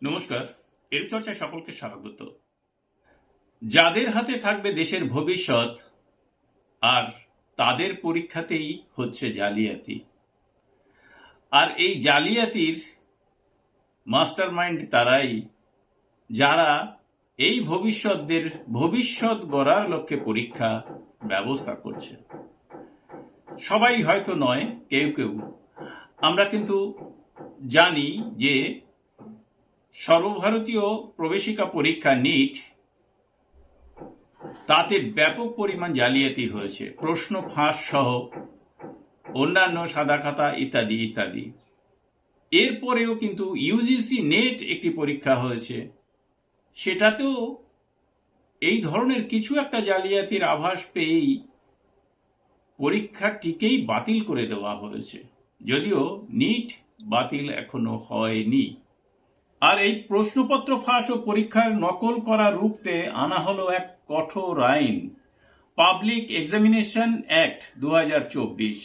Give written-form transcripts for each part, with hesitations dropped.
নমস্কার। এর চর্চায় সকলকে স্বাগত। যাদের হাতে থাকবে দেশের ভবিষ্যৎ আর তাদের পরীক্ষাতেই হচ্ছে জালিয়াতি। আর এই জালিয়াতির মাস্টারমাইন্ড তারাই, যারা এই ভবিষ্যৎ গড়ার লক্ষ্যে পরীক্ষা ব্যবস্থা করছে। সবাই হয়তো নয়, কেউ কেউ। আমরা কিন্তু জানি যে সর্বভারতীয় প্রবেশিকা পরীক্ষা নিট, তাতে ব্যাপক পরিমাণ জালিয়াতি হয়েছে, প্রশ্ন ফাঁস সহ অন্যান্য সাদা খাতা ইত্যাদি ইত্যাদি। এরপরেও কিন্তু ইউজিসি নেট একটি পরীক্ষা হয়েছে, সেটাতেও এই ধরনের কিছু একটা জালিয়াতির আভাস পেয়েই পরীক্ষাটিকেই বাতিল করে দেওয়া হয়েছে, যদিও নিট বাতিল এখনো হয়নি। আর এই প্রশ্নপত্র ফাঁস ও পরীক্ষার নকল করা রুখতে আনা হলো এক কঠোর আইন, public examination act 2024,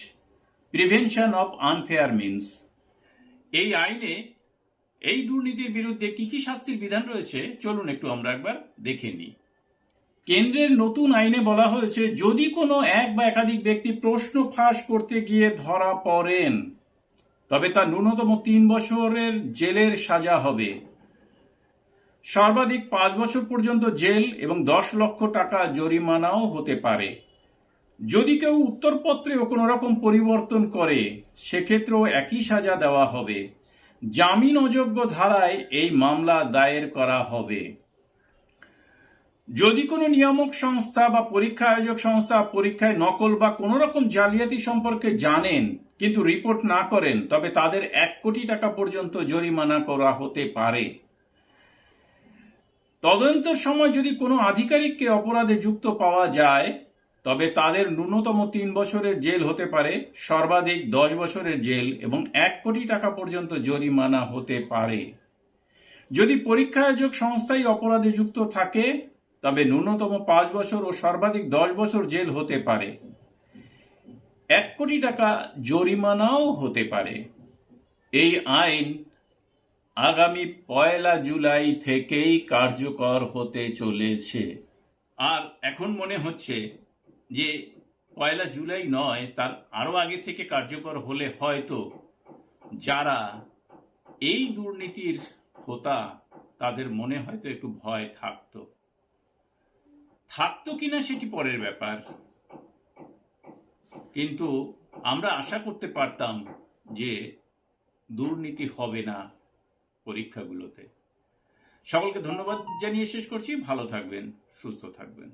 prevention of unfair means. এই আইনে এই দুর্নীতির বিরুদ্ধে কি কি শাস্তির বিধান রয়েছে, চলুন একটু আমরা একবার দেখে নিই। কেন্দ্রের নতুন আইনে বলা হয়েছে, যদি কোনো এক বা একাধিক ব্যক্তি প্রশ্ন ফাঁস করতে গিয়ে ধরা পড়েন, তবে তার ন্যূনতম 3 বছরের জেলের সাজা হবে, সর্বাধিক 5 বছর পর্যন্ত জেল এবং 10 লক্ষ টাকা জরিমানাও হতে পারে। যদি কেউ উত্তরপত্রেও কোনো রকম পরিবর্তন করে, সেক্ষেত্রেও একই সাজা দেওয়া হবে। জামিন অযোগ্য ধারায় এই মামলা দায়ের করা হবে। যদি কোনো নিয়ামক সংস্থা বা পরীক্ষা আয়োজক সংস্থা পরীক্ষায় নকল বা কোনো রকম জালিয়াতি সম্পর্কে জানেন কিন্তু রিপোর্ট না করেন, তবে তাদের 1 কোটি টাকা পর্যন্ত জরিমানা করা হতে পারে। তদন্তের সময় যদি কোনো আধিকারিককে অপরাধে যুক্ত পাওয়া যায়, তবে তাদের ন্যূনতম 3 বছরের জেল হতে পারে, সর্বাধিক 10 বছরের জেল এবং 1 কোটি টাকা পর্যন্ত জরিমানা হতে পারে। যদি পরীক্ষা আয়োজক সংস্থাই অপরাধে যুক্ত থাকে, তবে ন্যূনতম 5 বছর ও সর্বাধিক 10 বছর জেল হতে পারে, 1 কোটি টাকা জরিমানাও হতে পারে। এই আইন আগামী 1 জুলাই থেকেই কার্যকর হতে চলেছে। আর এখন মনে হচ্ছে যে 1 জুলাই নয়, তার আরো আগে থেকে কার্যকর হলে হয়তো যারা এই দুর্নীতির হোতা, তাদের মনে হয়তো একটু ভয় থাকতো কিনা সেটি পরের ব্যাপার, কিন্তু আমরা আশা করতে পারতাম যে দুর্নীতি হবে না পরীক্ষাগুলোতে। সকলকে ধন্যবাদ জানিয়ে শেষ করছি। ভালো থাকবেন, সুস্থ থাকবেন।